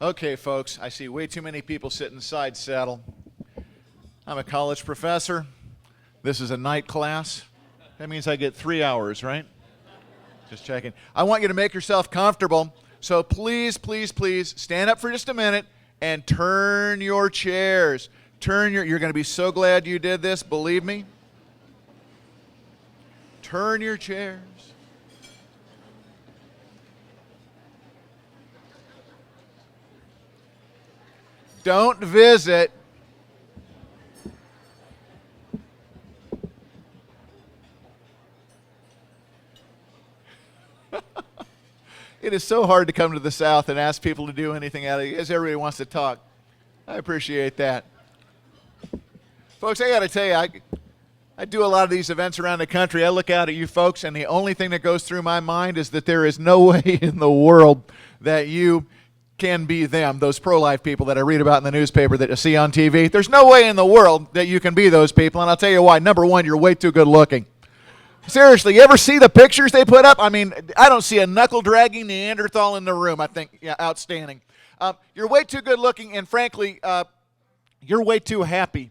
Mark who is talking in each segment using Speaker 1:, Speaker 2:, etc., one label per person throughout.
Speaker 1: Okay, folks, I see way too many people sitting side saddle. I'm a college professor. This is a night class. That means I get 3 hours, right? Just checking. I want you to make yourself comfortable. So please, please, please stand up for just a minute and turn your chairs. You're going to be so glad you did this, believe me. Turn your chairs. Don't visit. It is so hard to come to the South and ask people to do anything out of it because everybody wants to talk. I appreciate that. Folks, I got to tell you, I do a lot of these events around the country. I look out at you folks, and the only thing that goes through my mind is that there is no way in the world that you can be them, those pro-life people that I read about in the newspaper that you see on TV. There's no way in the world that you can be those people, and I'll tell you why. Number one, you're way too good looking. Seriously, you ever see the pictures they put up? I mean, I don't see a knuckle-dragging Neanderthal in the room. I think, yeah, outstanding. You're way too good looking, and frankly, you're way too happy.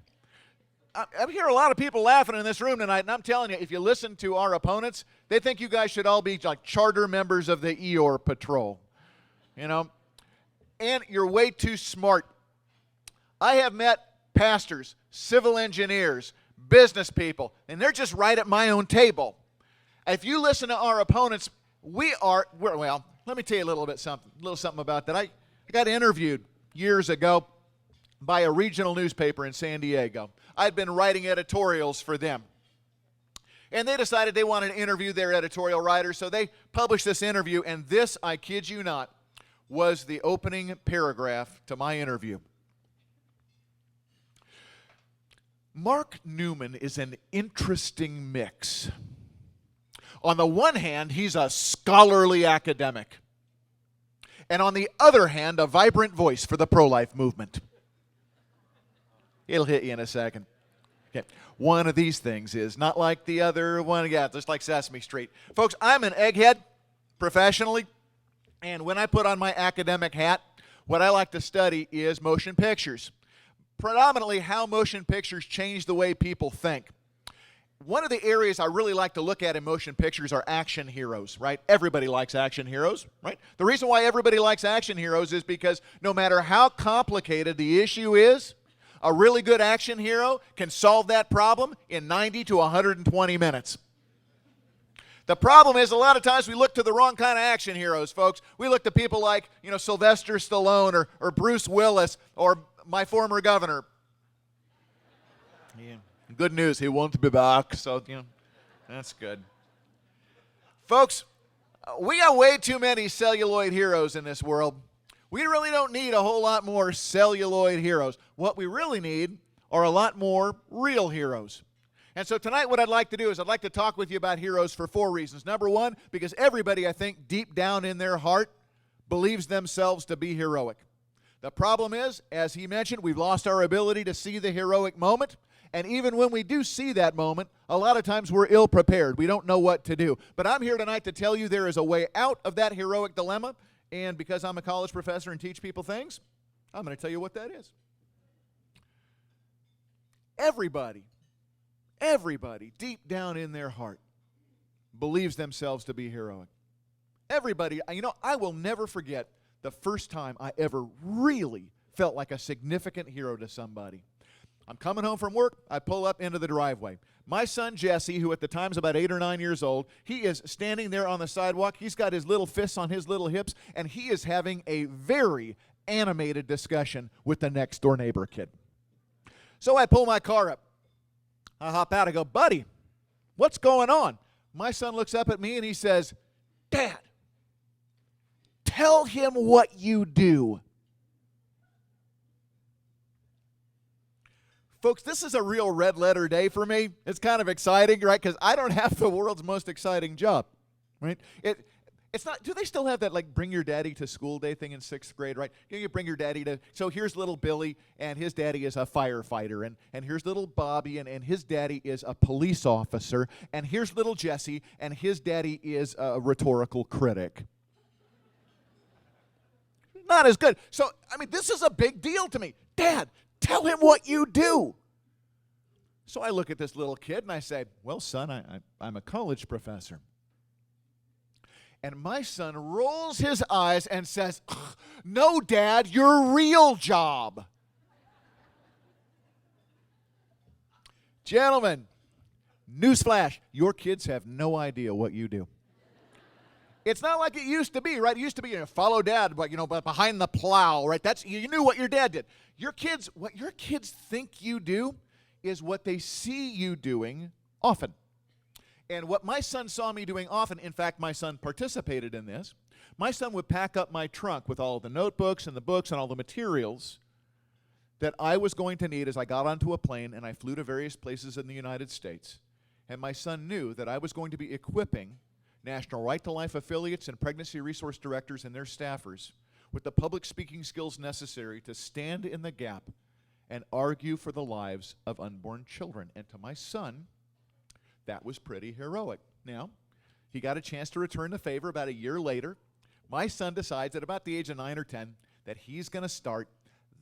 Speaker 1: I hear a lot of people laughing in this room tonight, and I'm telling you, if you listen to our opponents, they think you guys should all be like charter members of the Eeyore Patrol. You know? And you're way too smart. I have met pastors, civil engineers, business people, and they're just right at my own table. If you listen to our opponents, well, let me tell you a little something about that. I got interviewed years ago by a regional newspaper in San Diego. I'd been writing editorials for them. And they decided they wanted to interview their editorial writer, so they published this interview, and this, I kid you not, was the opening paragraph to my interview. Mark Newman is an interesting mix. On the one hand, he's a scholarly academic. And on the other hand, a vibrant voice for the pro-life movement. It'll hit you in a second. Okay. One of these things is not like the other one. Yeah, just like Sesame Street. Folks, I'm an egghead professionally. And when I put on my academic hat, what I like to study is motion pictures. Predominantly how motion pictures change the way people think. One of the areas I really like to look at in motion pictures are action heroes, right? Everybody likes action heroes, right? The reason why everybody likes action heroes is because no matter how complicated the issue is, a really good action hero can solve that problem in 90 to 120 minutes. The problem is a lot of times we look to the wrong kind of action heroes, folks. We look to people like, Sylvester Stallone or Bruce Willis or my former governor. Yeah. Good news, he won't be back, so, that's good. Folks, we got way too many celluloid heroes in this world. We really don't need a whole lot more celluloid heroes. What we really need are a lot more real heroes. And so tonight what I'd like to do is I'd like to talk with you about heroes for 4 reasons. Number one, because everybody, I think, deep down in their heart believes themselves to be heroic. The problem is, as he mentioned, we've lost our ability to see the heroic moment. And even when we do see that moment, a lot of times we're ill-prepared. We don't know what to do. But I'm here tonight to tell you there is a way out of that heroic dilemma. And because I'm a college professor and teach people things, I'm going to tell you what that is. Everybody deep down in their heart believes themselves to be heroic. Everybody, I will never forget the first time I ever really felt like a significant hero to somebody. I'm coming home from work. I pull up into the driveway. My son Jesse, who at the time is about 8 or 9 years old, he is standing there on the sidewalk. He's got his little fists on his little hips, and he is having a very animated discussion with the next door neighbor kid. So I pull my car up. I hop out. I go, buddy, what's going on? My son looks up at me and he says, Dad, tell him what you do. Folks, this is a real red letter day for me. It's kind of exciting, right? Because I don't have the world's most exciting job, right? It's not, do they still have that, like, bring your daddy to school day thing in 6th grade, right? You bring your daddy to, so here's little Billy, and his daddy is a firefighter, and here's little Bobby, and his daddy is a police officer, and here's little Jesse, and his daddy is a rhetorical critic. not as good. So, I mean, this is a big deal to me. Dad, tell him what you do. So I look at this little kid and I say, well, son, I'm a college professor. And my son rolls his eyes and says, no, Dad, your real job. Gentlemen, newsflash, your kids have no idea what you do. It's not like it used to be, right? It used to be, follow dad, but behind the plow, right? You knew what your dad did. What your kids think you do is what they see you doing often. And what my son saw me doing often, in fact, my son participated in this. My son would pack up my trunk with all the notebooks and the books and all the materials that I was going to need as I got onto a plane and I flew to various places in the United States. And my son knew that I was going to be equipping National Right to Life affiliates and pregnancy resource directors and their staffers with the public speaking skills necessary to stand in the gap and argue for the lives of unborn children. And to my son, that was pretty heroic. Now, he got a chance to return the favor about a year later. My son decides at about the age of 9 or 10 that he's going to start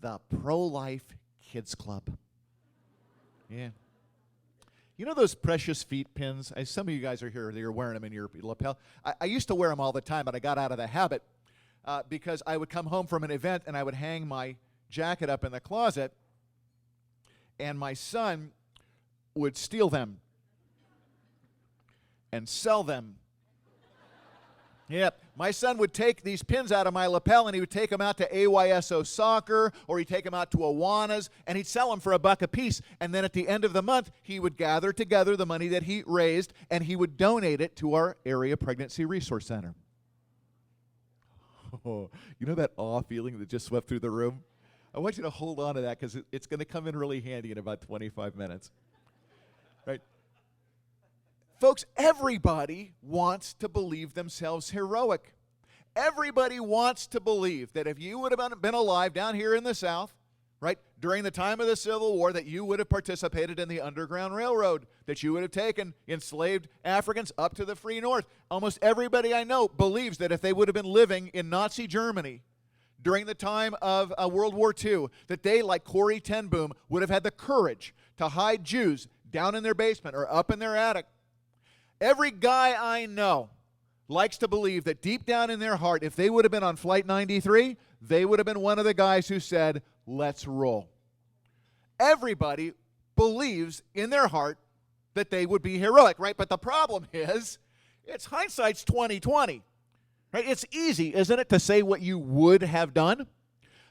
Speaker 1: the Pro-Life Kids Club. Yeah. You know those precious feet pins? Some of you guys are here, you're wearing them in your lapel. I used to wear them all the time, but I got out of the habit because I would come home from an event and I would hang my jacket up in the closet, and my son would steal them and sell them. Yep. My son would take these pins out of my lapel and he would take them out to AYSO Soccer, or he'd take them out to Awanas, and he'd sell them for $1 a piece. And then at the end of the month, he would gather together the money that he raised and he would donate it to our area pregnancy resource center. Oh, you know that awe feeling that just swept through the room? I want you to hold on to that because it's going to come in really handy in about 25 minutes. Right? Folks, everybody wants to believe themselves heroic. Everybody wants to believe that if you would have been alive down here in the South, right, during the time of the Civil War, that you would have participated in the Underground Railroad, that you would have taken enslaved Africans up to the free North. Almost everybody I know believes that if they would have been living in Nazi Germany during the time of World War II, that they, like Corrie ten Boom, would have had the courage to hide Jews down in their basement or up in their attic. Every guy I know likes to believe that deep down in their heart, if they would have been on Flight 93, they would have been one of the guys who said, let's roll. Everybody believes in their heart that they would be heroic, right? But the problem is, it's hindsight's 20/20. Right? It's easy, isn't it, to say what you would have done?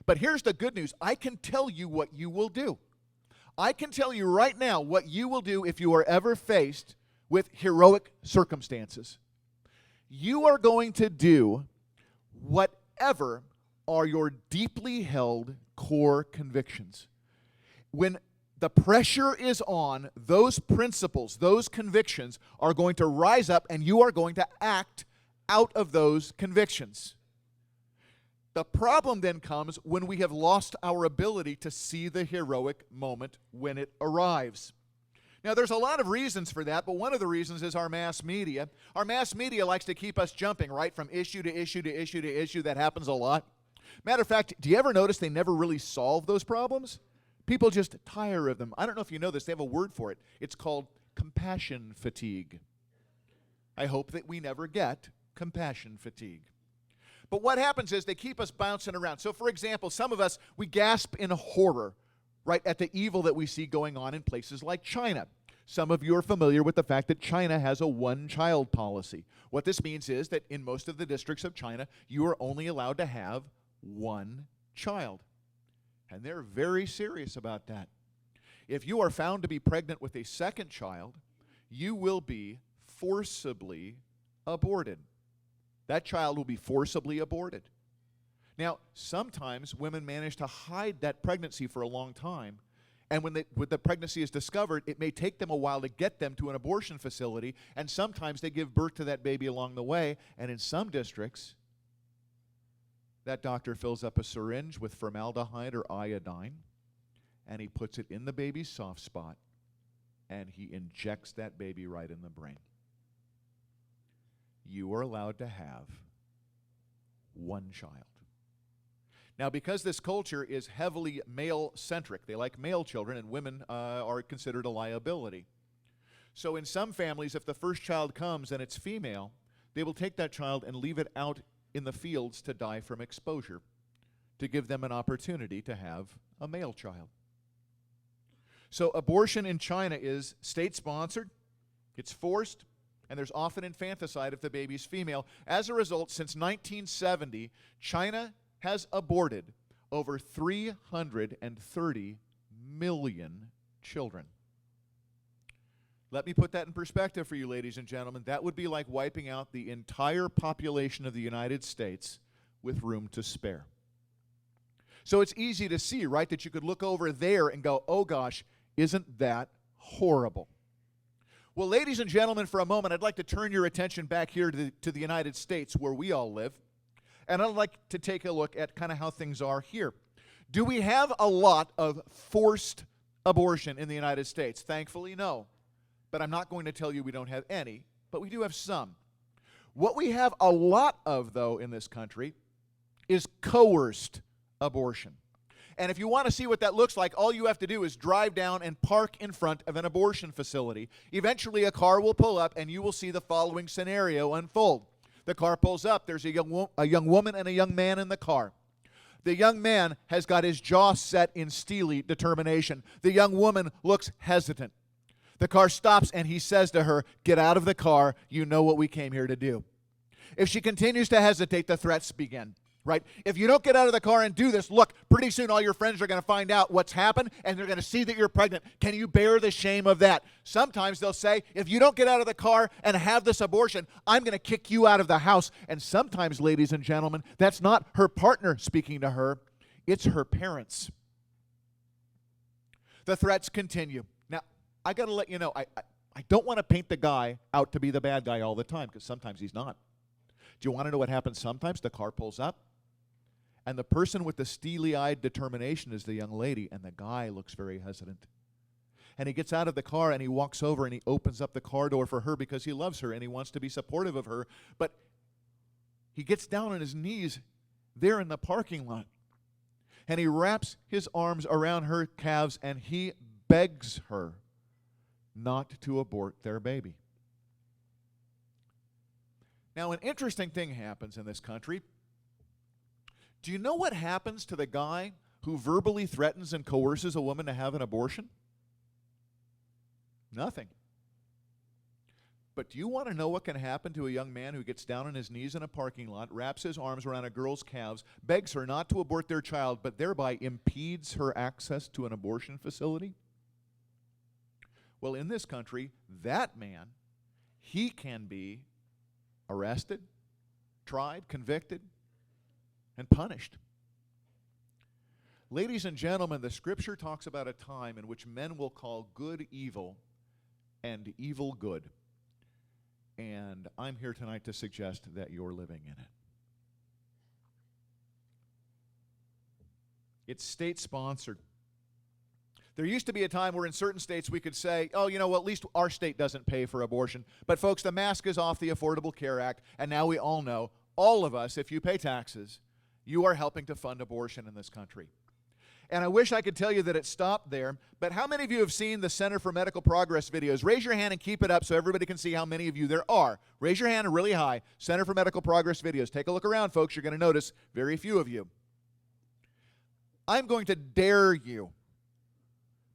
Speaker 1: But here's the good news. I can tell you what you will do. I can tell you right now what you will do if you are ever faced with heroic circumstances. You are going to do whatever are your deeply held core convictions. When the pressure is on, those principles, those convictions are going to rise up and you are going to act out of those convictions. The problem then comes when we have lost our ability to see the heroic moment when it arrives. Now, there's a lot of reasons for that, but one of the reasons is our mass media. Our mass media likes to keep us jumping, right, from issue to issue to issue to issue. That happens a lot. Matter of fact, do you ever notice they never really solve those problems? People just tire of them. I don't know if you know this. They have a word for it. It's called compassion fatigue. I hope that we never get compassion fatigue. But what happens is they keep us bouncing around. So, for example, some of us, we gasp in horror, right, at the evil that we see going on in places like China. Some of you are familiar with the fact that China has a one-child policy. What this means is that in most of the districts of China, you are only allowed to have one child. And they're very serious about that. If you are found to be pregnant with a second child, you will be forcibly aborted. That child will be forcibly aborted. Now, sometimes women manage to hide that pregnancy for a long time, and when the pregnancy is discovered, it may take them a while to get them to an abortion facility, and sometimes they give birth to that baby along the way, and in some districts, that doctor fills up a syringe with formaldehyde or iodine, and he puts it in the baby's soft spot, and he injects that baby right in the brain. You are allowed to have one child. Now, because this culture is heavily male-centric, they like male children, and women are considered a liability. So in some families, if the first child comes and it's female, they will take that child and leave it out in the fields to die from exposure, to give them an opportunity to have a male child. So abortion in China is state-sponsored, it's forced, and there's often infanticide if the baby's female. As a result, since 1970, China has aborted over 330 million children. Let me put that in perspective for you, ladies and gentlemen. That would be like wiping out the entire population of the United States with room to spare. So it's easy to see, right, that you could look over there and go, oh gosh, isn't that horrible? Well, ladies and gentlemen, for a moment, I'd like to turn your attention back here to the United States, where we all live. And I'd like to take a look at kind of how things are here. Do we have a lot of forced abortion in the United States? Thankfully, no. But I'm not going to tell you we don't have any, but we do have some. What we have a lot of, though, in this country is coerced abortion. And if you want to see what that looks like, all you have to do is drive down and park in front of an abortion facility. Eventually, a car will pull up, and you will see the following scenario unfold. The car pulls up. There's a young woman and a young man in the car. The young man has got his jaw set in steely determination. The young woman looks hesitant. The car stops, and he says to her, "Get out of the car. You know what we came here to do." If she continues to hesitate, the threats begin. Right? If you don't get out of the car and do this, look, pretty soon all your friends are going to find out what's happened, and they're going to see that you're pregnant. Can you bear the shame of that? Sometimes they'll say, if you don't get out of the car and have this abortion, I'm going to kick you out of the house. And sometimes, ladies and gentlemen, that's not her partner speaking to her. It's her parents. The threats continue. Now, I got to let you know, I don't want to paint the guy out to be the bad guy all the time, because sometimes he's not. Do you want to know what happens sometimes? The car pulls up, and the person with the steely-eyed determination is the young lady, and the guy looks very hesitant. And he gets out of the car, and he walks over, and he opens up the car door for her because he loves her, and he wants to be supportive of her. But he gets down on his knees there in the parking lot, and he wraps his arms around her calves, and he begs her not to abort their baby. Now, an interesting thing happens in this country. Do you know what happens to the guy who verbally threatens and coerces a woman to have an abortion? Nothing. But do you want to know what can happen to a young man who gets down on his knees in a parking lot, wraps his arms around a girl's calves, begs her not to abort their child, but thereby impedes her access to an abortion facility? Well, in this country, that man, he can be arrested, tried, convicted, and punished. Ladies and gentlemen, the Scripture talks about a time in which men will call good evil and evil good. And I'm here tonight to suggest that you're living in it. It's state-sponsored. There used to be a time where in certain states we could say, oh, you know, well, at least our state doesn't pay for abortion. But folks, the mask is off the Affordable Care Act, and now we all know, all of us, if you pay taxes, you are helping to fund abortion in this country. And I wish I could tell you that it stopped there, but how many of you have seen the Center for Medical Progress videos? Raise your hand and keep it up so everybody can see how many of you there are. Raise your hand really high. Center for Medical Progress videos. Take a look around, folks. You're going to notice very few of you. I'm going to dare you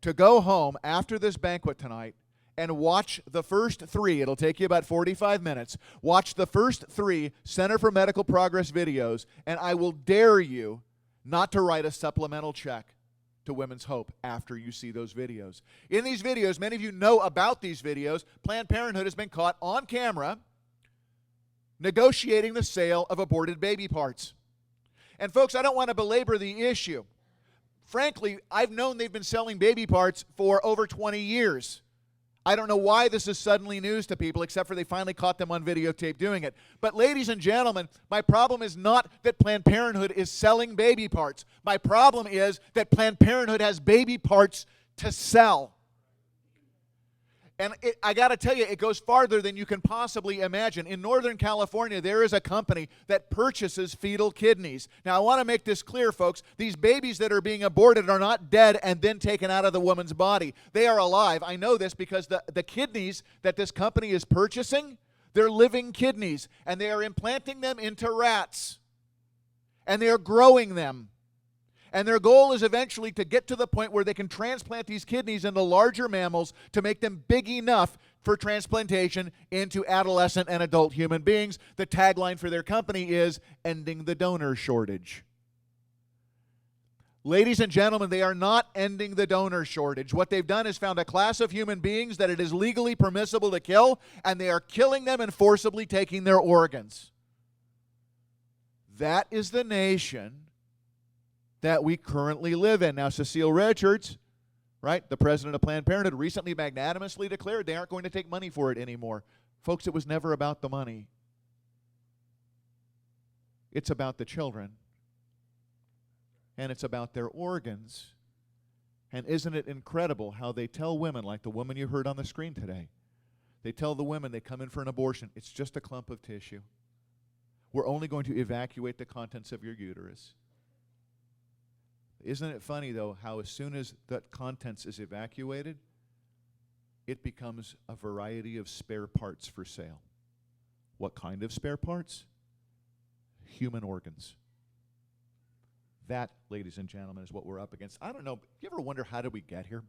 Speaker 1: to go home after this banquet tonight and watch the first 3. It'll take you about 45 minutes. Watch the first 3 Center for Medical Progress videos, and I will dare you not to write a supplemental check to Women's Hope after you see those videos. In these videos, many of you know about these videos, Planned Parenthood has been caught on camera negotiating the sale of aborted baby parts. And folks, I don't want to belabor the issue. Frankly, I've known they've been selling baby parts for over 20 years. I don't know why this is suddenly news to people, except for they finally caught them on videotape doing it. But ladies and gentlemen, my problem is not that Planned Parenthood is selling baby parts. My problem is that Planned Parenthood has baby parts to sell. And I got to tell you, it goes farther than you can possibly imagine. In Northern California, there is a company that purchases fetal kidneys. Now, I want to make this clear, folks. These babies that are being aborted are not dead and then taken out of the woman's body. They are alive. I know this because the kidneys that this company is purchasing, they're living kidneys, and they are implanting them into rats, and they are growing them. And their goal is eventually to get to the point where they can transplant these kidneys into larger mammals to make them big enough for transplantation into adolescent and adult human beings. The tagline for their company is ending the donor shortage. Ladies and gentlemen, they are not ending the donor shortage. What they've done is found a class of human beings that it is legally permissible to kill, and they are killing them and forcibly taking their organs. That is the nation that we currently live in. Now, Cecile Richards, right, the president of Planned Parenthood, recently magnanimously declared they aren't going to take money for it anymore. Folks, it was never about the money. It's about the children. And it's about their organs. And isn't it incredible how they tell women, like the woman you heard on the screen today, they tell the women they come in for an abortion, it's just a clump of tissue. We're only going to evacuate the contents of your uterus. Isn't it funny, though, how as soon as that contents is evacuated, it becomes a variety of spare parts for sale. What kind of spare parts? Human organs. That, ladies and gentlemen, is what we're up against. I don't know, you ever wonder how did we get here?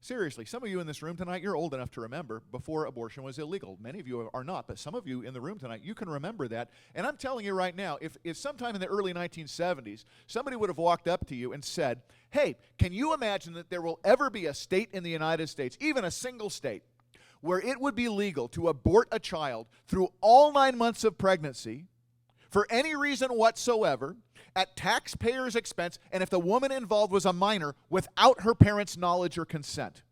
Speaker 1: Seriously, some of you in this room tonight, you're old enough to remember before abortion was illegal. Many of you are not, but some of you in the room tonight, you can remember that. And I'm telling you right now, if sometime in the early 1970s, somebody would have walked up to you and said, hey, can you imagine that there will ever be a state in the United States, even a single state, where it would be legal to abort a child through all 9 months of pregnancy for any reason whatsoever, at taxpayers' expense, and if the woman involved was a minor, without her parents' knowledge or consent?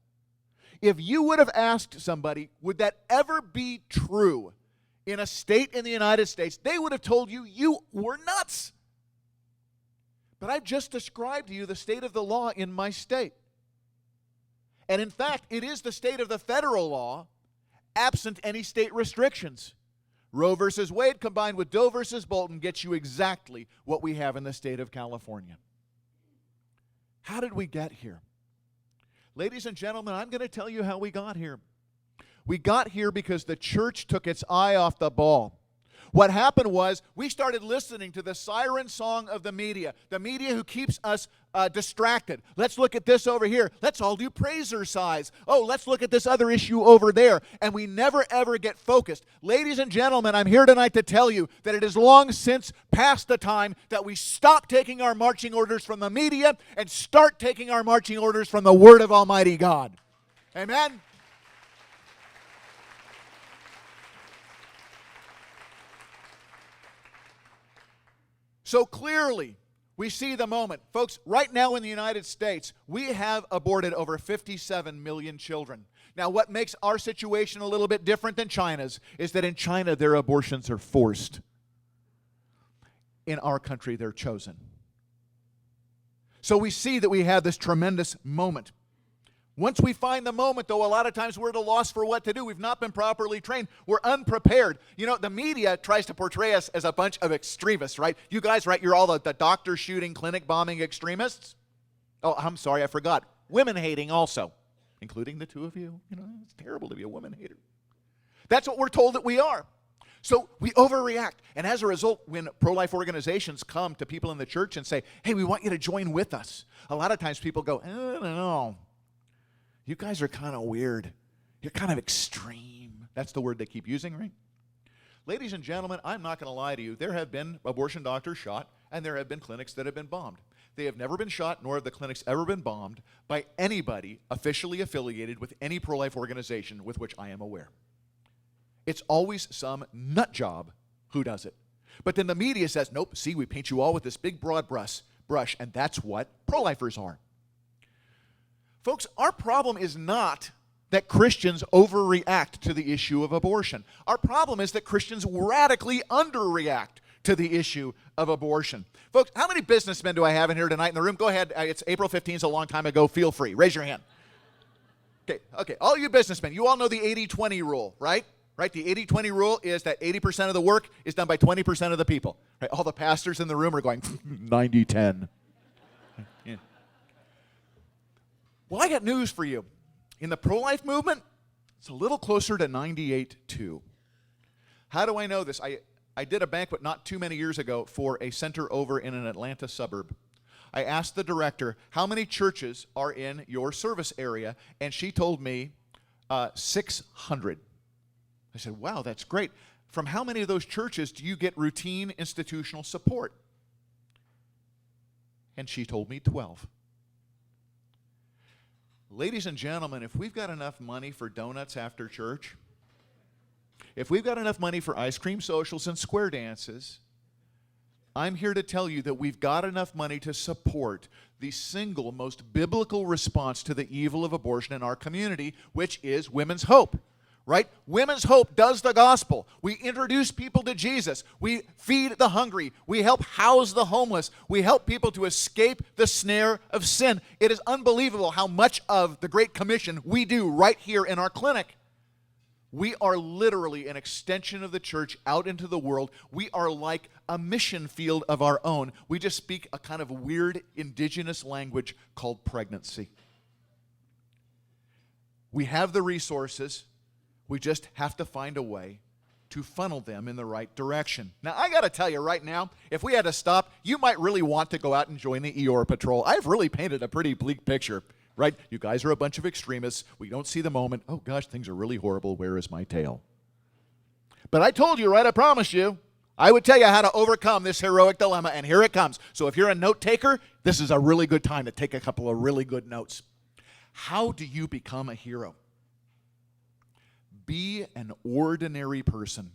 Speaker 1: If you would have asked somebody, would that ever be true in a state in the United States, they would have told you, you were nuts. But I've just described to you the state of the law in my state. And in fact, it is the state of the federal law, absent any state restrictions. Roe versus Wade combined with Doe versus Bolton gets you exactly what we have in the state of California. How did we get here? Ladies and gentlemen, I'm going to tell you how we got here. We got here because the church took its eye off the ball. What happened was we started listening to the siren song of the media who keeps us distracted. Let's look at this over here. Let's all do praise-er-cise. Oh, let's look at this other issue over there. And we never, ever get focused. Ladies and gentlemen, I'm here tonight to tell you that it is long since past the time that we stop taking our marching orders from the media and start taking our marching orders from the Word of Almighty God. Amen? So clearly, we see the moment. Folks, right now in the United States, we have aborted over 57 million children. Now, what makes our situation a little bit different than China's is that in China, their abortions are forced. In our country, they're chosen. So we see that we have this tremendous moment. Once we find the moment, though, a lot of times we're at a loss for what to do. We've not been properly trained. We're unprepared. You know, the media tries to portray us as a bunch of extremists, right? You guys, right, you're all the doctor shooting, clinic bombing extremists. Oh, I'm sorry, I forgot. Women hating also, including the two of you. You know, it's terrible to be a woman hater. That's what we're told that we are. So we overreact. And as a result, when pro-life organizations come to people in the church and say, hey, we want you to join with us, a lot of times people go, I don't know. You guys are kind of weird. You're kind of extreme. That's the word they keep using, right? Ladies and gentlemen, I'm not going to lie to you. There have been abortion doctors shot, and there have been clinics that have been bombed. They have never been shot, nor have the clinics ever been bombed by anybody officially affiliated with any pro-life organization with which I am aware. It's always some nut job who does it. But then the media says, nope, see, we paint you all with this big broad brush, and that's what pro-lifers are. Folks, our problem is not that Christians overreact to the issue of abortion. Our problem is that Christians radically underreact to the issue of abortion. Folks, how many businessmen do I have in here tonight in the room? Go ahead. It's April 15th, a long time ago. Feel free. Raise your hand. Okay, all you businessmen, you all know the 80-20 rule, right? Right? The 80-20 rule is that 80% of the work is done by 20% of the people. Right? All the pastors in the room are going, 90-10. Yeah. Well, I got news for you. In the pro-life movement, it's a little closer to 98-2. How do I know this? I did a banquet not too many years ago for a center over in an Atlanta suburb. I asked the director, how many churches are in your service area? And she told me 600. I said, wow, that's great. From how many of those churches do you get routine institutional support? And she told me 12. Ladies and gentlemen, if we've got enough money for donuts after church, if we've got enough money for ice cream socials and square dances, I'm here to tell you that we've got enough money to support the single most biblical response to the evil of abortion in our community, which is Women's Hope. Right? Women's Hope does the gospel. We introduce people to Jesus. We feed the hungry. We help house the homeless. We help people to escape the snare of sin. It is unbelievable how much of the Great Commission we do right here in our clinic. We are literally an extension of the church out into the world. We are like a mission field of our own. We just speak a kind of weird indigenous language called pregnancy. We have the resources. We just have to find a way to funnel them in the right direction. Now, I got to tell you right now, if we had to stop, you might really want to go out and join the Eeyore Patrol. I've really painted a pretty bleak picture, right? You guys are a bunch of extremists. We don't see the moment. Oh, gosh, things are really horrible. Where is my tail? But I told you, right? I promised you. I would tell you how to overcome this heroic dilemma, and here it comes. So if you're a note taker, this is a really good time to take a couple of really good notes. How do you become a hero? Be an ordinary person,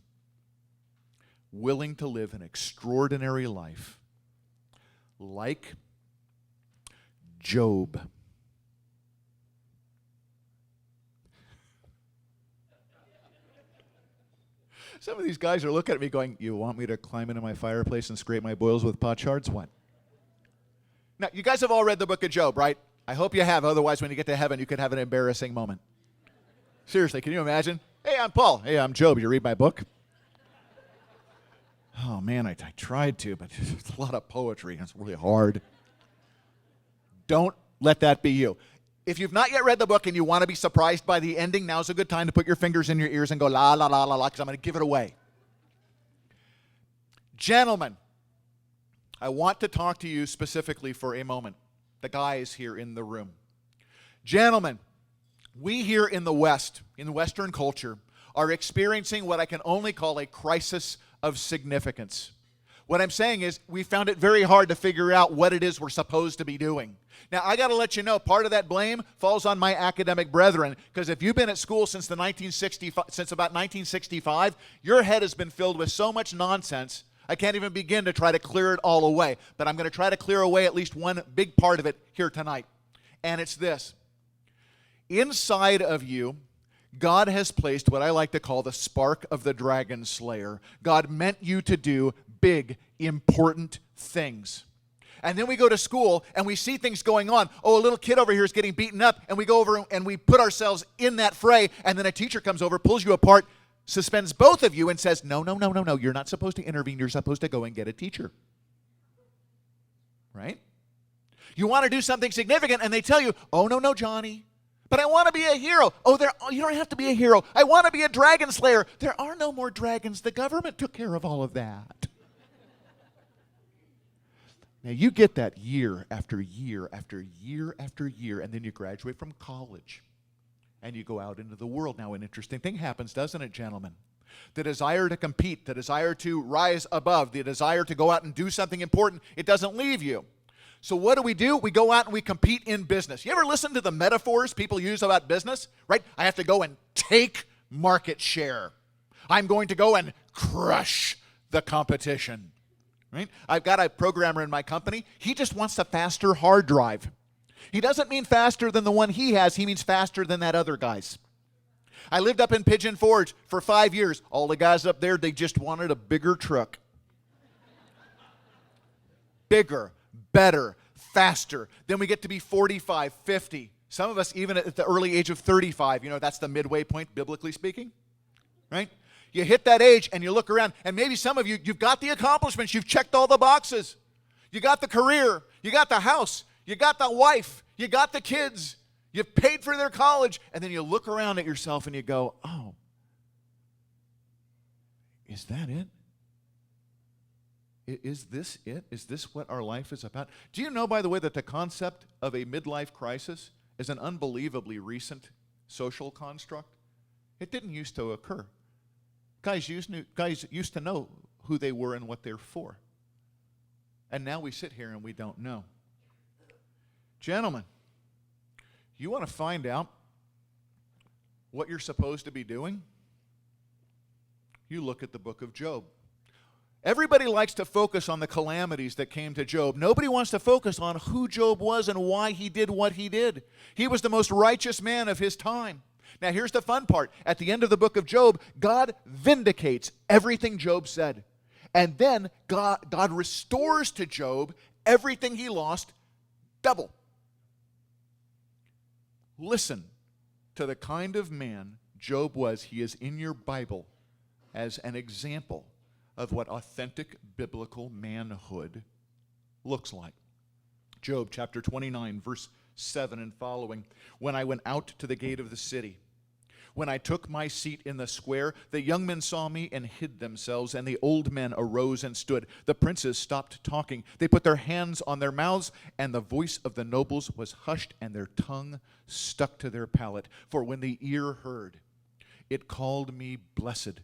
Speaker 1: willing to live an extraordinary life, like Job. Some of these guys are looking at me going, you want me to climb into my fireplace and scrape my boils with potsherds? What? Now, you guys have all read the book of Job, right? I hope you have. Otherwise, when you get to heaven, you could have an embarrassing moment. Seriously, can you imagine? Hey, I'm Paul. Hey, I'm Job. You read my book? Oh, man, I tried to, but it's a lot of poetry. It's really hard. Don't let that be you. If you've not yet read the book and you want to be surprised by the ending, now's a good time to put your fingers in your ears and go la, la, la, la, la, because I'm going to give it away. Gentlemen, I want to talk to you specifically for a moment. The guys here in the room. Gentlemen, we here in the West, in Western culture, are experiencing what I can only call a crisis of significance. What I'm saying is we found it very hard to figure out what it is we're supposed to be doing. Now, I got to let you know, part of that blame falls on my academic brethren, because if you've been at school since about 1965, your head has been filled with so much nonsense, I can't even begin to try to clear it all away. But I'm going to try to clear away at least one big part of it here tonight. And it's this. Inside of you, God has placed what I like to call the spark of the dragon slayer. God meant you to do big, important things. And then we go to school and we see things going on. Oh, a little kid over here is getting beaten up, and we go over and we put ourselves in that fray, and then a teacher comes over, pulls you apart, suspends both of you, and says, no, you're not supposed to intervene. You're supposed to go and get a teacher. Right? You want to do something significant, and they tell you, oh, no, Johnny. But I want to be a hero. Oh, you don't have to be a hero. I want to be a dragon slayer. There are no more dragons. The government took care of all of that. Now, you get that year after year after year after year, and then you graduate from college, and you go out into the world. Now, an interesting thing happens, doesn't it, gentlemen? The desire to compete, the desire to rise above, the desire to go out and do something important, it doesn't leave you. So what do? We go out and we compete in business. You ever listen to the metaphors people use about business? Right? I have to go and take market share. I'm going to go and crush the competition. Right? I've got a programmer in my company. He just wants a faster hard drive. He doesn't mean faster than the one he has. He means faster than that other guy's. I lived up in Pigeon Forge for 5 years. All the guys up there, they just wanted a bigger truck. Bigger, better, faster. Then we get to be 45, 50, Some of us, even at the early age of 35, that's the midway point, biblically speaking, right? You hit that age and you look around, and maybe some of you, you've got the accomplishments, you've checked all the boxes. You got the career, you got the house, you got the wife, you got the kids, you've paid for their college, and then you look around at yourself and you go, oh, is that it? Is this it? Is this what our life is about? Do you know, by the way, that the concept of a midlife crisis is an unbelievably recent social construct? It didn't used to occur. Guys used to know who they were and what they're for. And now we sit here and we don't know. Gentlemen, you want to find out what you're supposed to be doing? You look at the book of Job. Everybody likes to focus on the calamities that came to Job. Nobody wants to focus on who Job was and why he did what he did. He was the most righteous man of his time. Now here's the fun part. At the end of the book of Job, God vindicates everything Job said. And then God restores to Job everything he lost double. Listen to the kind of man Job was. He is in your Bible as an example of what authentic biblical manhood looks like. Job chapter 29, verse 7 and following. When I went out to the gate of the city, when I took my seat in the square, the young men saw me and hid themselves, and the old men arose and stood. The princes stopped talking. They put their hands on their mouths, and the voice of the nobles was hushed, and their tongue stuck to their palate. For when the ear heard, it called me blessed.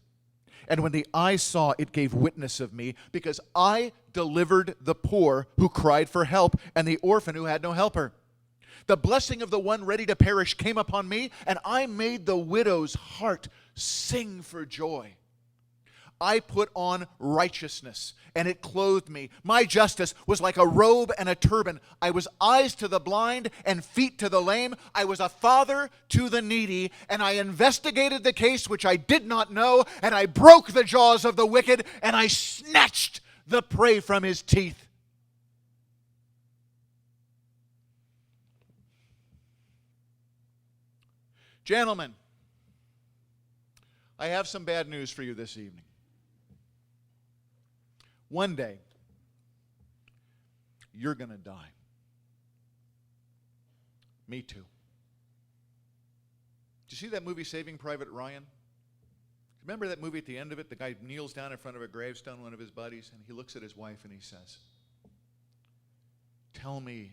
Speaker 1: And when the eye saw, it gave witness of me, because I delivered the poor who cried for help, and the orphan who had no helper. The blessing of the one ready to perish came upon me, and I made the widow's heart sing for joy. I put on righteousness, and it clothed me. My justice was like a robe and a turban. I was eyes to the blind and feet to the lame. I was a father to the needy, and I investigated the case which I did not know, and I broke the jaws of the wicked, and I snatched the prey from his teeth. Gentlemen, I have some bad news for you this evening. One day, you're going to die. Me too. Did you see that movie, Saving Private Ryan? Remember that movie at the end of it? The guy kneels down in front of a gravestone, one of his buddies, and he looks at his wife and he says, "Tell me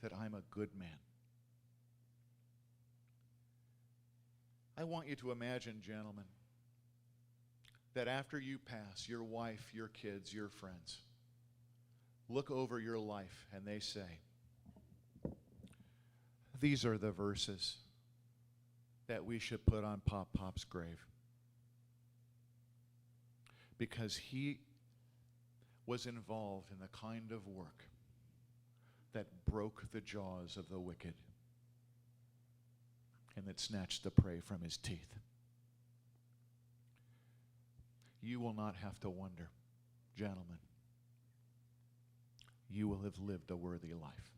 Speaker 1: that I'm a good man." I want you to imagine, gentlemen, that after you pass, your wife, your kids, your friends look over your life and they say, "These are the verses that we should put on Pop's grave, because he was involved in the kind of work that broke the jaws of the wicked and that snatched the prey from his teeth." You will not have to wonder, gentlemen. You will have lived a worthy life.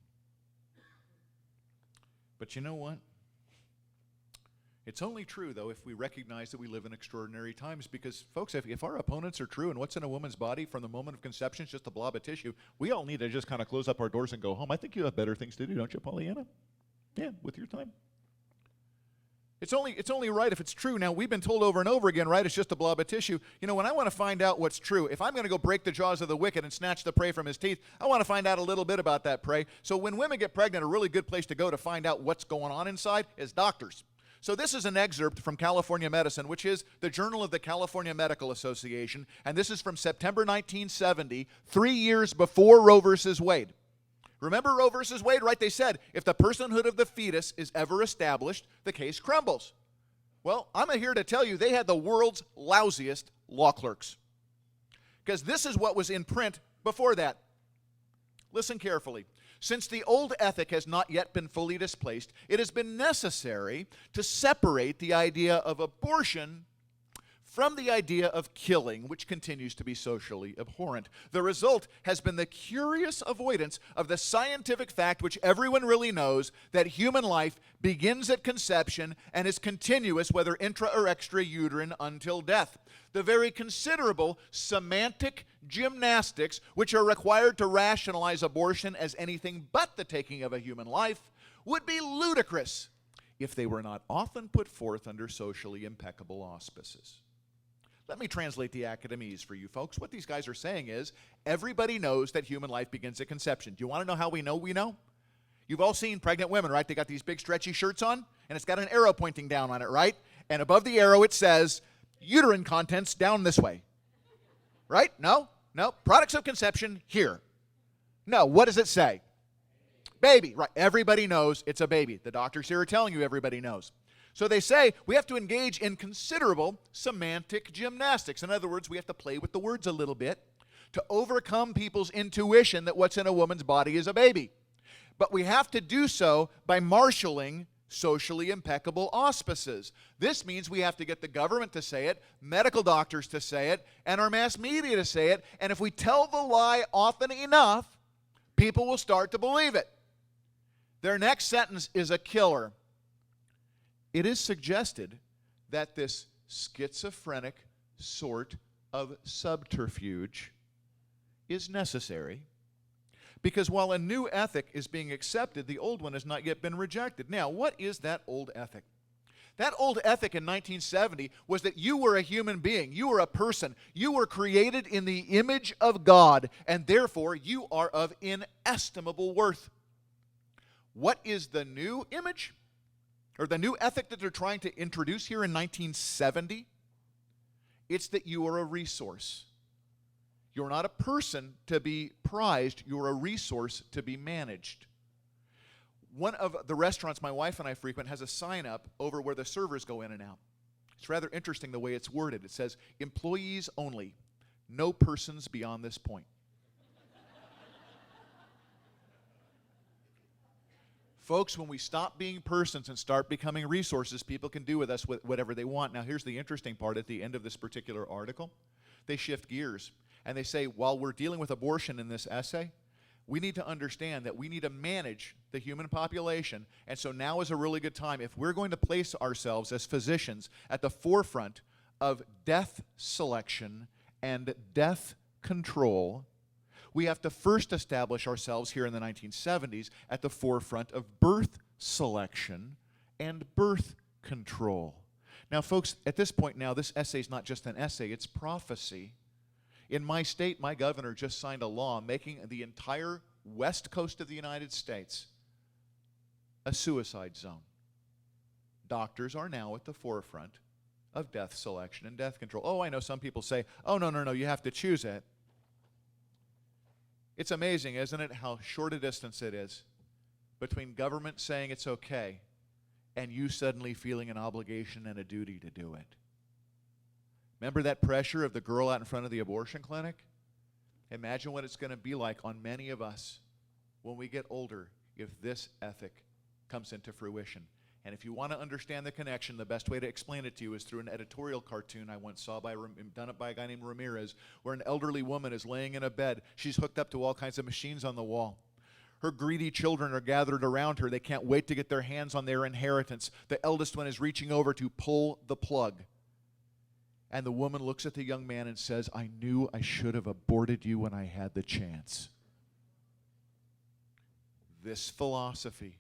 Speaker 1: But you know what? It's only true, though, if we recognize that we live in extraordinary times, because, folks, if our opponents are true and what's in a woman's body from the moment of conception is just a blob of tissue, we all need to just kind of close up our doors and go home. I think you have better things to do, don't you, Pollyanna? Yeah, with your time. It's only right if it's true. Now, we've been told over and over again, right, it's just a blob of tissue. You know, when I want to find out what's true, if I'm going to go break the jaws of the wicked and snatch the prey from his teeth, I want to find out a little bit about that prey. So when women get pregnant, a really good place to go to find out what's going on inside is doctors. So this is an excerpt from California Medicine, which is the Journal of the California Medical Association, and this is from September 1970, 3 years before Roe versus Wade. Remember Roe versus Wade, right? They said, if the personhood of the fetus is ever established, the case crumbles. Well, I'm here to tell you they had the world's lousiest law clerks, because this is what was in print before that. Listen carefully. Since the old ethic has not yet been fully displaced, it has been necessary to separate the idea of abortion from the idea of killing, which continues to be socially abhorrent. The result has been the curious avoidance of the scientific fact, which everyone really knows, that human life begins at conception and is continuous, whether intra or extrauterine, until death. The very considerable semantic gymnastics which are required to rationalize abortion as anything but the taking of a human life would be ludicrous if they were not often put forth under socially impeccable auspices. Let me translate the academese for you folks. What these guys are saying is, everybody knows that human life begins at conception. Do you want to know how we know we know? You've all seen pregnant women, right? They got these big stretchy shirts on, and it's got an arrow pointing down on it, right? And above the arrow it says, uterine contents down this way. Right? No? No. Products of conception here. No. What does it say? Baby. Right. Everybody knows it's a baby. The doctors here are telling you everybody knows. So they say we have to engage in considerable semantic gymnastics. In other words, we have to play with the words a little bit to overcome people's intuition that what's in a woman's body is a baby. But we have to do so by marshaling socially impeccable auspices. This means we have to get the government to say it, medical doctors to say it, and our mass media to say it. And if we tell the lie often enough, people will start to believe it. Their next sentence is a killer. It is suggested that this schizophrenic sort of subterfuge is necessary because while a new ethic is being accepted, the old one has not yet been rejected. Now, what is that old ethic? That old ethic in 1970 was that you were a human being, you were a person, you were created in the image of God, and therefore you are of inestimable worth. What is the new image? Or the new ethic that they're trying to introduce here in 1970, it's that you are a resource. You're not a person to be prized, you're a resource to be managed. One of the restaurants my wife and I frequent has a sign up over where the servers go in and out. It's rather interesting the way it's worded. It says, employees only, no persons beyond this point. Folks, when we stop being persons and start becoming resources, people can do with us whatever they want. Now, here's the interesting part at the end of this particular article. They shift gears, and they say, while we're dealing with abortion in this essay, we need to understand that we need to manage the human population, and so now is a really good time. If we're going to place ourselves as physicians at the forefront of death selection and death control, we have to first establish ourselves here in the 1970s at the forefront of birth selection and birth control. Now, folks, at this point now, this essay is not just an essay, it's prophecy. In my state, my governor just signed a law making the entire west coast of the United States a suicide zone. Doctors are now at the forefront of death selection and death control. Oh, I know some people say, oh, no, you have to choose it. It's amazing, isn't it, how short a distance it is between government saying it's okay and you suddenly feeling an obligation and a duty to do it. Remember that pressure of the girl out in front of the abortion clinic? Imagine what it's going to be like on many of us when we get older if this ethic comes into fruition. And if you want to understand the connection, the best way to explain it to you is through an editorial cartoon I once saw done by a guy named Ramirez, where an elderly woman is laying in a bed. She's hooked up to all kinds of machines on the wall. Her greedy children are gathered around her. They can't wait to get their hands on their inheritance. The eldest one is reaching over to pull the plug. And the woman looks at the young man and says, I knew I should have aborted you when I had the chance. This philosophy,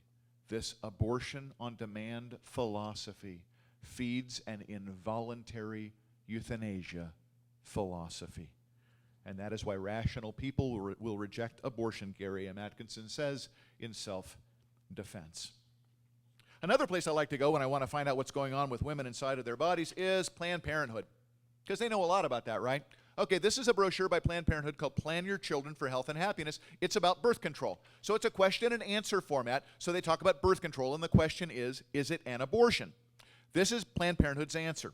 Speaker 1: this abortion-on-demand philosophy, feeds an involuntary euthanasia philosophy. And that is why rational people will reject abortion, Gary M. Atkinson says, in self-defense. Another place I like to go when I want to find out what's going on with women inside of their bodies is Planned Parenthood, because they know a lot about that, right? Okay, this is a brochure by Planned Parenthood called Plan Your Children for Health and Happiness. It's about birth control. So it's a question and answer format. So they talk about birth control, and the question is it an abortion? This is Planned Parenthood's answer.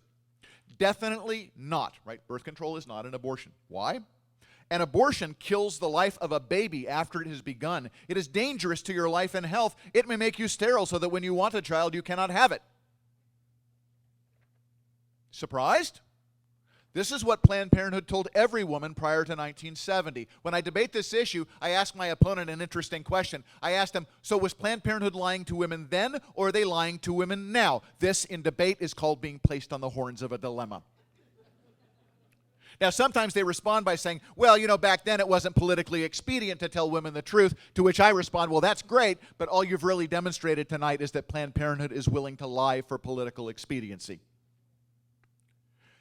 Speaker 1: Definitely not, right? Birth control is not an abortion. Why? An abortion kills the life of a baby after it has begun. It is dangerous to your life and health. It may make you sterile so that when you want a child, you cannot have it. Surprised? This is what Planned Parenthood told every woman prior to 1970. When I debate this issue, I ask my opponent an interesting question. I asked him, so was Planned Parenthood lying to women then, or are they lying to women now? This, in debate, is called being placed on the horns of a dilemma. Now, sometimes they respond by saying, well, back then it wasn't politically expedient to tell women the truth, to which I respond, well, that's great, but all you've really demonstrated tonight is that Planned Parenthood is willing to lie for political expediency.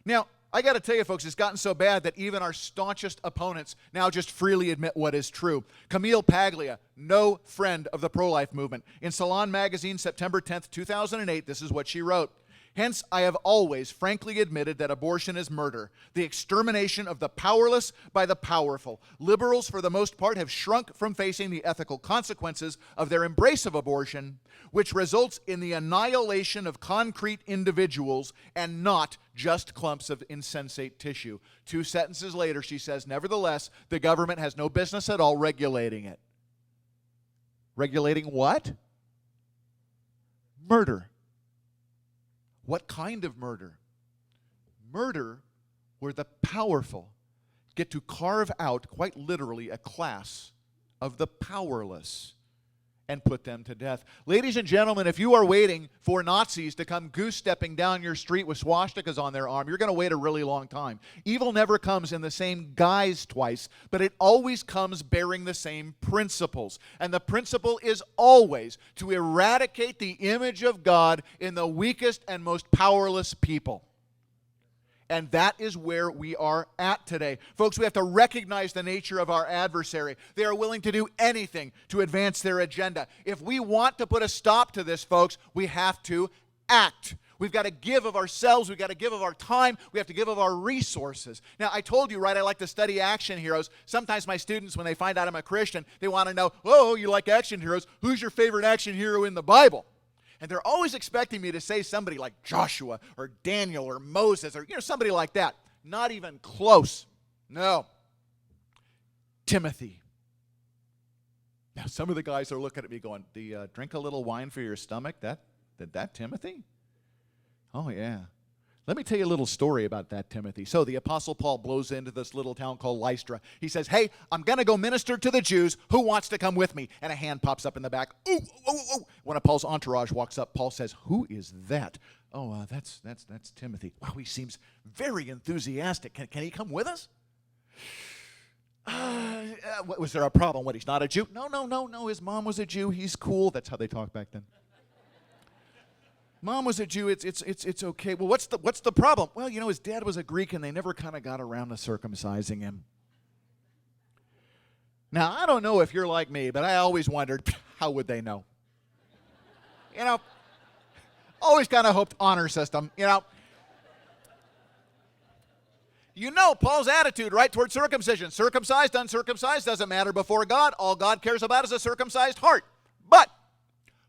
Speaker 1: Now, I got to tell you, folks, it's gotten so bad that even our staunchest opponents now just freely admit what is true. Camille Paglia, no friend of the pro-life movement. In Salon magazine, September 10th, 2008, this is what she wrote. Hence, I have always frankly admitted that abortion is murder, the extermination of the powerless by the powerful. Liberals, for the most part, have shrunk from facing the ethical consequences of their embrace of abortion, which results in the annihilation of concrete individuals and not just clumps of insensate tissue. 2 sentences later, she says, nevertheless, the government has no business at all regulating it. Regulating what? Murder. What kind of murder? Murder where the powerful get to carve out, quite literally, a class of the powerless and put them to death. Ladies and gentlemen, if you are waiting for Nazis to come goose-stepping down your street with swastikas on their arm, you're going to wait a really long time. Evil never comes in the same guise twice, but it always comes bearing the same principles. And the principle is always to eradicate the image of God in the weakest and most powerless people. And that is where we are at today. Folks, we have to recognize the nature of our adversary. They are willing to do anything to advance their agenda. If we want to put a stop to this, folks, we have to act. We've got to give of ourselves. We've got to give of our time. We have to give of our resources. Now, I told you, right, I like to study action heroes. Sometimes my students, when they find out I'm a Christian, they want to know, oh, you like action heroes? Who's your favorite action hero in the Bible? And they're always expecting me to say somebody like Joshua or Daniel or Moses or, somebody like that. Not even close. No. Timothy. Now, some of the guys are looking at me going, drink a little wine for your stomach? That Timothy? Oh, yeah. Let me tell you a little story about that, Timothy. So the Apostle Paul blows into this little town called Lystra. He says, hey, I'm going to go minister to the Jews. Who wants to come with me? And a hand pops up in the back. Ooh, ooh, ooh. One of Paul's entourage walks up. Paul says, who is that? Oh, that's Timothy. Wow, he seems very enthusiastic. Can he come with us? Was there a problem? What, he's not a Jew? No. His mom was a Jew. He's cool. That's how they talked back then. Mom was a Jew, it's okay. Well, what's the problem? Well, his dad was a Greek and they never kind of got around to circumcising him. Now, I don't know if you're like me, but I always wondered, how would they know? Always kind of hoped honor system, Paul's attitude, right, toward circumcision. Circumcised, uncircumcised, doesn't matter before God. All God cares about is a circumcised heart. But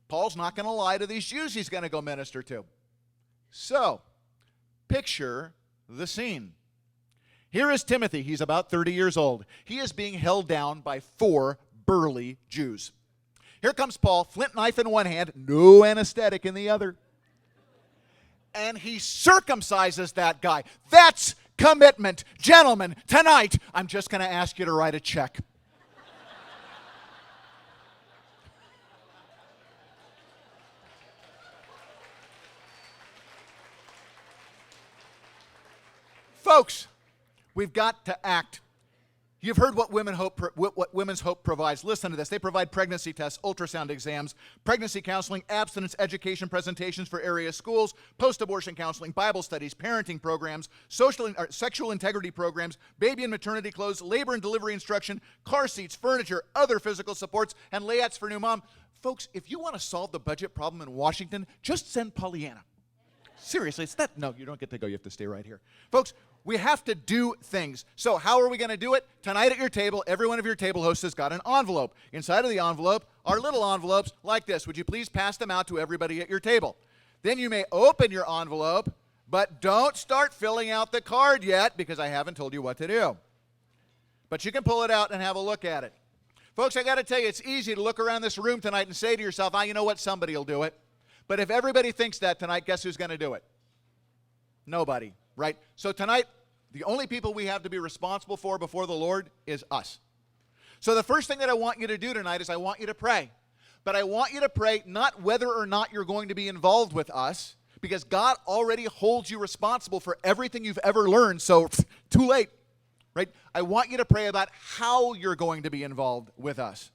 Speaker 1: Paul's not going to lie to these Jews he's going to go minister to. So, picture the scene. Here is Timothy. He's about 30 years old. He is being held down by 4 burly Jews. Here comes Paul, flint knife in one hand, no anesthetic in the other. And he circumcises that guy. That's commitment. Gentlemen, tonight, I'm just going to ask you to write a check. Folks, we've got to act. You've heard what Women's Hope provides. Listen to this. They provide pregnancy tests, ultrasound exams, pregnancy counseling, abstinence education presentations for area schools, post-abortion counseling, Bible studies, parenting programs, sexual integrity programs, baby and maternity clothes, labor and delivery instruction, car seats, furniture, other physical supports, and layouts for new mom. Folks, if you want to solve the budget problem in Washington, just send Pollyanna. Seriously, it's that. No, you don't get to go. You have to stay right here. Folks, we have to do things. So how are we going to do it? Tonight at your table, every one of your table hosts has got an envelope. Inside of the envelope are little envelopes like this. Would you please pass them out to everybody at your table? Then you may open your envelope, but don't start filling out the card yet because I haven't told you what to do. But you can pull it out and have a look at it. Folks, I got to tell you, it's easy to look around this room tonight and say to yourself, you know what, somebody will do it. But if everybody thinks that tonight, guess who's going to do it? Nobody, right? So tonight, The only people we have to be responsible for before the Lord is us. So the first thing that I want you to do tonight is I want you to pray. But I want you to pray not whether or not you're going to be involved with us, because God already holds you responsible for everything you've ever learned, so too late, right? I want you to pray about how you're going to be involved with us.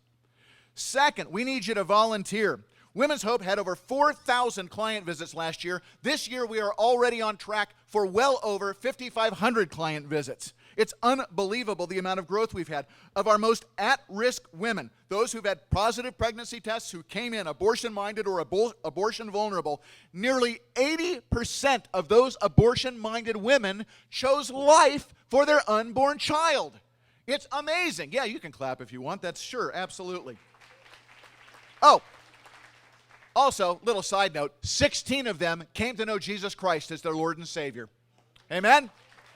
Speaker 1: Second, we need you to volunteer. Women's Hope had over 4,000 client visits last year. This year, we are already on track for well over 5,500 client visits. It's unbelievable the amount of growth we've had. Of our most at-risk women, those who've had positive pregnancy tests, who came in abortion-minded or abortion-vulnerable, nearly 80% of those abortion-minded women chose life for their unborn child. It's amazing. Yeah, you can clap if you want. That's sure, absolutely. Oh, also, little side note, 16 of them came to know Jesus Christ as their Lord and Savior. Amen?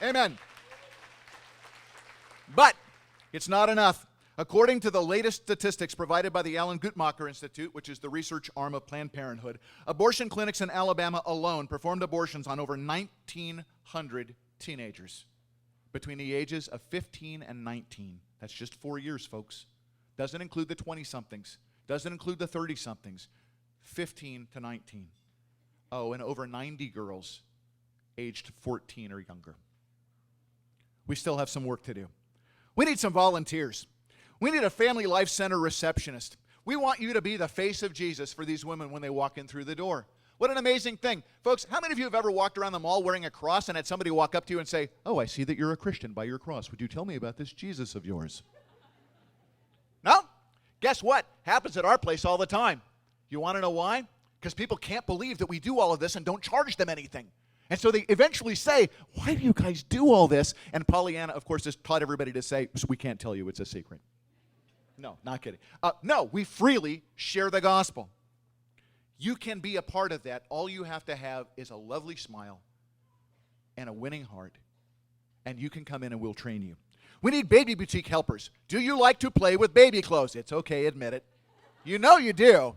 Speaker 1: Amen. But it's not enough. According to the latest statistics provided by the Alan Guttmacher Institute, which is the research arm of Planned Parenthood, abortion clinics in Alabama alone performed abortions on over 1,900 teenagers between the ages of 15 and 19. That's just 4 years, folks. Doesn't include the 20-somethings. Doesn't include the 30-somethings. 15 to 19. Oh, and over 90 girls aged 14 or younger. We still have some work to do. We need some volunteers. We need a Family Life Center receptionist. We want you to be the face of Jesus for these women when they walk in through the door. What an amazing thing. Folks, how many of you have ever walked around the mall wearing a cross and had somebody walk up to you and say, "Oh, I see that you're a Christian by your cross. Would you tell me about this Jesus of yours?" No? Guess what? Happens at our place all the time. You want to know why? Because people can't believe that we do all of this and don't charge them anything. And so they eventually say, "Why do you guys do all this?" And Pollyanna, of course, has taught everybody to say, "We can't tell you, it's a secret." No, not kidding. No, we freely share the gospel. You can be a part of that. All you have to have is a lovely smile and a winning heart. And you can come in and we'll train you. We need baby boutique helpers. Do you like to play with baby clothes? It's okay, admit it. You know you do.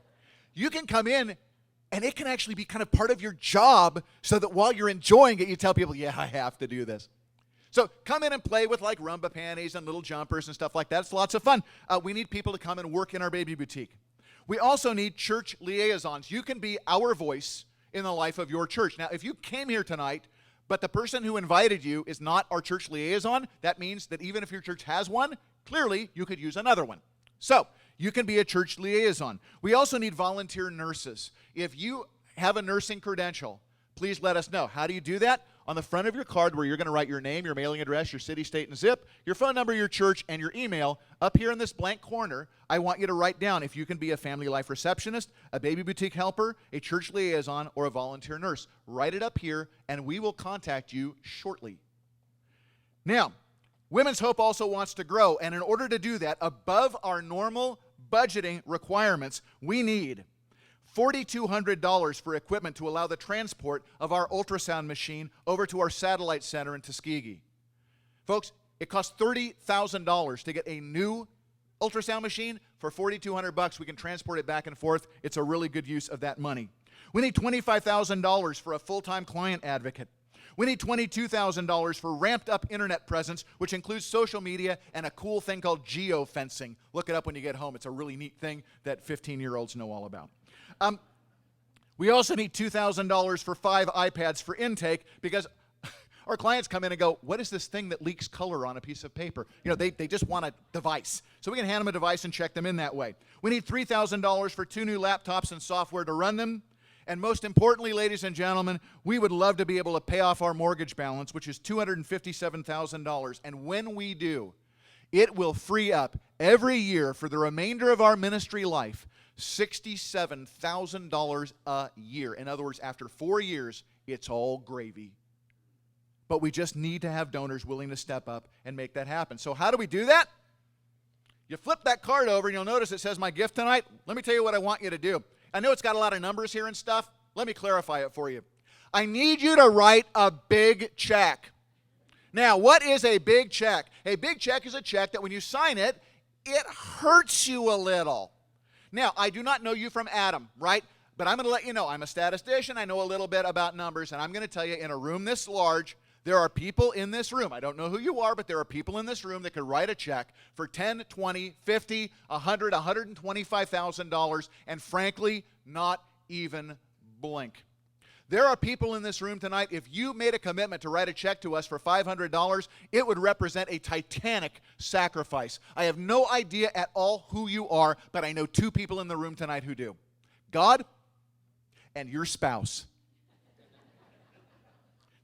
Speaker 1: You can come in, and it can actually be kind of part of your job, so that while you're enjoying it, you tell people, "Yeah, I have to do this." So come in and play with like Rumba panties and little jumpers and stuff like that. It's lots of fun. We need people to come and work in our baby boutique. We also need church liaisons. You can be our voice in the life of your church. Now, if you came here tonight, but the person who invited you is not our church liaison, that means that even if your church has one, clearly you could use another one. So you can be a church liaison. We also need volunteer nurses. If you have a nursing credential, please let us know. How do you do that? On the front of your card, where you're going to write your name, your mailing address, your city, state, and zip, your phone number, your church, and your email, up here in this blank corner, I want you to write down if you can be a Family Life receptionist, a baby boutique helper, a church liaison, or a volunteer nurse. Write it up here, and we will contact you shortly. Now, Women's Hope also wants to grow, and in order to do that, above our normal budgeting requirements, we need $4,200 for equipment to allow the transport of our ultrasound machine over to our satellite center in Tuskegee. Folks, it costs $30,000 to get a new ultrasound machine. For $4,200, we can transport it back and forth. It's a really good use of that money. We need $25,000 for a full-time client advocate. We need $22,000 for ramped-up internet presence, which includes social media and a cool thing called geofencing. Look it up when you get home. It's a really neat thing that 15-year-olds know all about. We also need $2,000 for 5 iPads for intake, because our clients come in and go, "What is this thing that leaks color on a piece of paper?" You know, they just want a device. So we can hand them a device and check them in that way. We need $3,000 for 2 new laptops and software to run them. And most importantly, ladies and gentlemen, we would love to be able to pay off our mortgage balance, which is $257,000. And when we do, it will free up every year for the remainder of our ministry life $67,000 a year. In other words, after 4 years, it's all gravy. But we just need to have donors willing to step up and make that happen. So how do we do that? You flip that card over and you'll notice it says "My Gift Tonight." Let me tell you what I want you to do. I know it's got a lot of numbers here and stuff. Let me clarify it for you. I need you to write a big check. Now, what is a big check? A big check is a check that when you sign it, it hurts you a little. Now, I do not know you from Adam, right? But I'm going to let you know I'm a statistician. I know a little bit about numbers, and I'm going to tell you, in a room this large, There are people in this room, I don't know who you are, but there are people in this room that could write a check for $10, $20, $50, $100, $125,000 and frankly, not even blink. There are people in this room tonight, if you made a commitment to write a check to us for $500, it would represent a titanic sacrifice. I have no idea at all who you are, but I know two people in the room tonight who do. God and your spouse.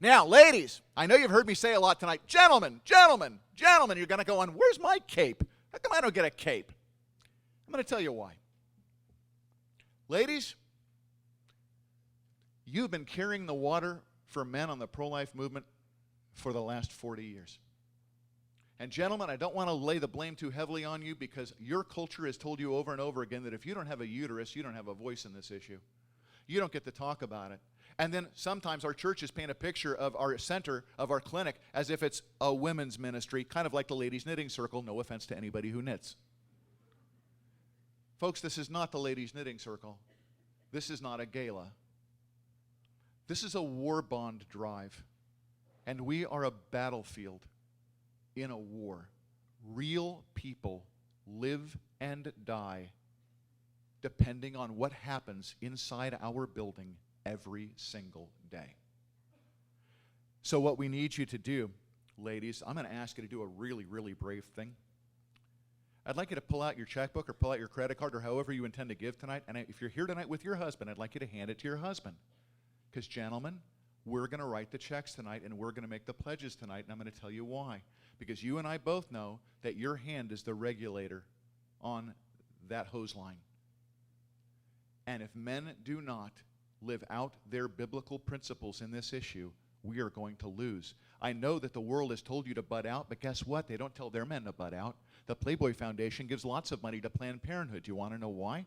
Speaker 1: Now, ladies, I know you've heard me say a lot tonight, gentlemen, gentlemen, gentlemen, you're going to go on, where's my cape? How come I don't get a cape? I'm going to tell you why. Ladies, you've been carrying the water for men on the pro-life movement for the last 40 years. And gentlemen, I don't want to lay the blame too heavily on you because your culture has told you over and over again that if you don't have a uterus, you don't have a voice in this issue. You don't get to talk about it. And then sometimes our churches paint a picture of our center, of our clinic, as if it's a women's ministry, kind of like the ladies' knitting circle, no offense to anybody who knits. Folks, this is not the ladies' knitting circle. This is not a gala. This is a war bond drive, and we are a battlefield in a war. Real people live and die depending on what happens inside our building every single day. So what we need you to do, ladies, I'm going to ask you to do a really, really brave thing. I'd like you to pull out your checkbook or pull out your credit card or however you intend to give tonight, and if you're here tonight with your husband, I'd like you to hand it to your husband. Because, gentlemen, we're going to write the checks tonight and we're going to make the pledges tonight, and I'm going to tell you why. Because you and I both know that your hand is the regulator on that hose line. And if men do not live out their biblical principles in this issue, we are going to lose. I know that the world has told you to butt out, but guess what? They don't tell their men to butt out. The Playboy Foundation gives lots of money to Planned Parenthood. Do you want to know why?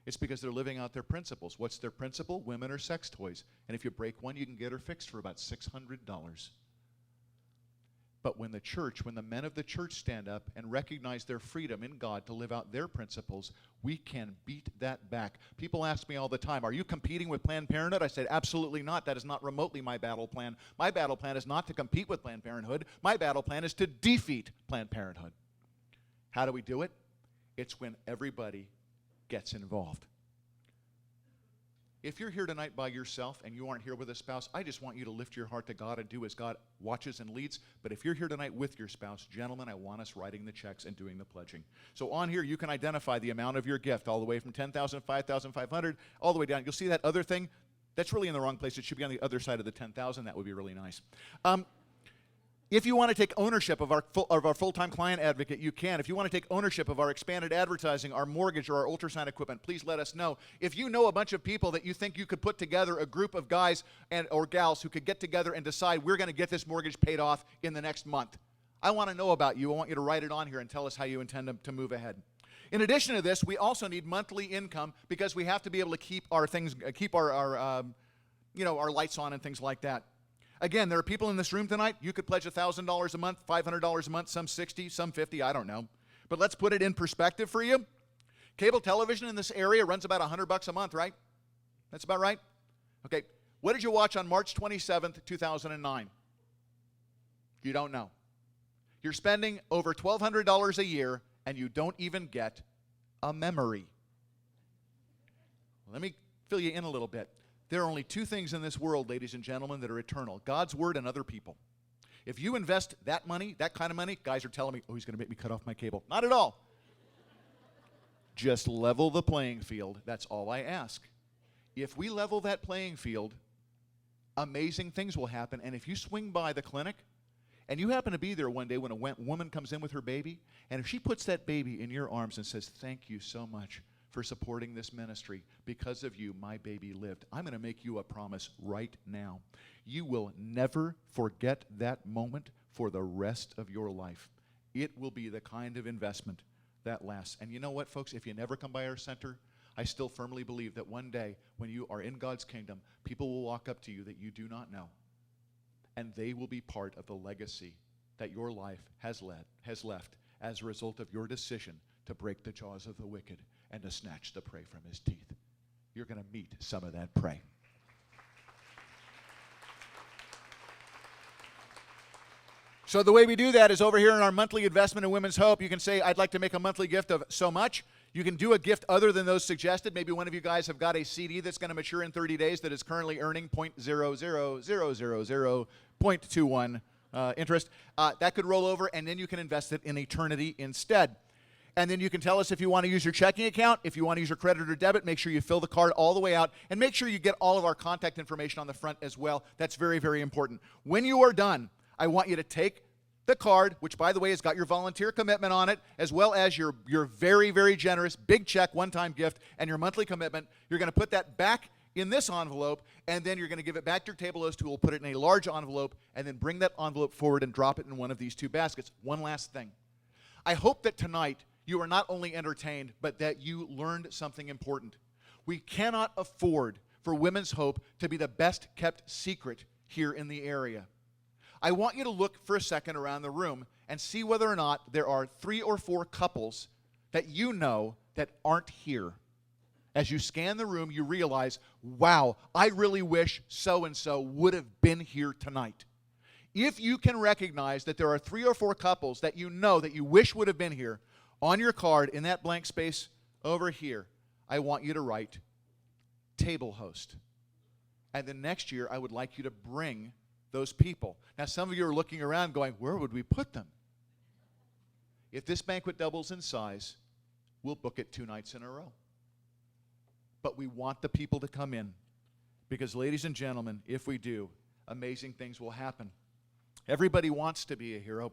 Speaker 1: It's because they're living out their principles. What's their principle? Women are sex toys. And if you break one, you can get her fixed for about $600. But when the men of the church stand up and recognize their freedom in God to live out their principles, we can beat that back. People ask me all the time, are you competing with Planned Parenthood? I said, absolutely not. That is not remotely my battle plan. My battle plan is not to compete with Planned Parenthood. My battle plan is to defeat Planned Parenthood. How do we do it? It's when everybody gets involved. If you're here tonight by yourself and you aren't here with a spouse, I just want you to lift your heart to God and do as God watches and leads. But if you're here tonight with your spouse, gentlemen, I want us writing the checks and doing the pledging. So on here, you can identify the amount of your gift all the way from $10,000, $5,500, all the way down. You'll see that other thing. That's really in the wrong place. It should be on the other side of the $10,000. That would be really nice. If you want to take ownership of our full-time client advocate, you can. If you want to take ownership of our expanded advertising, our mortgage, or our ultrasound equipment, please let us know. If you know a bunch of people that you think you could put together a group of guys or gals who could get together and decide we're going to get this mortgage paid off in the next month, I want to know about you. I want you to write it on here and tell us how you intend to move ahead. In addition to this, we also need monthly income because we have to be able to keep our lights on and things like that. Again, there are people in this room tonight, you could pledge $1,000 a month, $500 a month, some $60, some $50, I don't know. But let's put it in perspective for you. Cable television in this area runs about $100 a month, right? That's about right? Okay, what did you watch on March 27th, 2009? You don't know. You're spending over $1,200 a year, and you don't even get a memory. Let me fill you in a little bit. There are only two things in this world, ladies and gentlemen, that are eternal: God's word and other people. If you invest that money, that kind of money, guys are telling me, oh, he's going to make me cut off my cable. Not at all. Just level the playing field. That's all I ask. If we level that playing field, amazing things will happen. And if you swing by the clinic and you happen to be there one day when a woman comes in with her baby, and if she puts that baby in your arms and says, thank you so much for supporting this ministry. Because of you, my baby lived. I'm going to make you a promise right now. You will never forget that moment for the rest of your life. It will be the kind of investment that lasts. And you know what, folks? If you never come by our center, I still firmly believe that one day when you are in God's kingdom, people will walk up to you that you do not know. And they will be part of the legacy that your life has left as a result of your decision to break the jaws of the wicked and to snatch the prey from his teeth. You're going to meet some of that prey. So the way we do that is over here in our monthly investment in Women's Hope. You can say, I'd like to make a monthly gift of so much. You can do a gift other than those suggested. Maybe one of you guys have got a CD that's going to mature in 30 days that is currently earning 0.00000.21 interest. That could roll over, and then you can invest it in eternity instead. And then you can tell us if you want to use your checking account, if you want to use your credit or debit. Make sure you fill the card all the way out, and make sure you get all of our contact information on the front as well. That's very, very important. When you are done, I want you to take the card, which, by the way, has got your volunteer commitment on it, as well as your very, very generous big check, one-time gift, and your monthly commitment. You're going to put that back in this envelope, and then you're going to give it back to your table host, who will put it in a large envelope, and then bring that envelope forward and drop it in one of these two baskets. One last thing. I hope that tonight you are not only entertained, but that you learned something important. We cannot afford for Women's Hope to be the best-kept secret here in the area. I want you to look for a second around the room and see whether or not there are 3 or 4 couples that you know that aren't here. As you scan the room, you realize, wow, I really wish so-and-so would have been here tonight. If you can recognize that there are 3 or 4 couples that you know that you wish would have been here, on your card in that blank space over here, I want you to write table host. And then next year, I would like you to bring those people. Now, some of you are looking around going, where would we put them? If this banquet doubles in size, we'll book it 2 nights in a row. But we want the people to come in, because, ladies and gentlemen, if we do, amazing things will happen. Everybody wants to be a hero.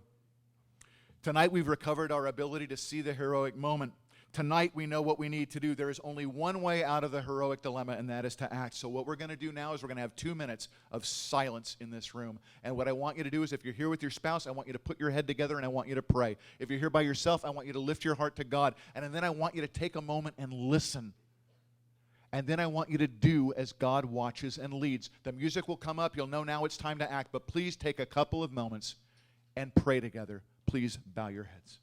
Speaker 1: Tonight, we've recovered our ability to see the heroic moment. Tonight, we know what we need to do. There is only one way out of the heroic dilemma, and that is to act. So what we're going to do now is we're going to have 2 minutes of silence in this room. And what I want you to do is, if you're here with your spouse, I want you to put your head together and I want you to pray. If you're here by yourself, I want you to lift your heart to God. And then I want you to take a moment and listen. And then I want you to do as God watches and leads. The music will come up. You'll know now it's time to act. But please take a couple of moments and pray together. Please bow your heads.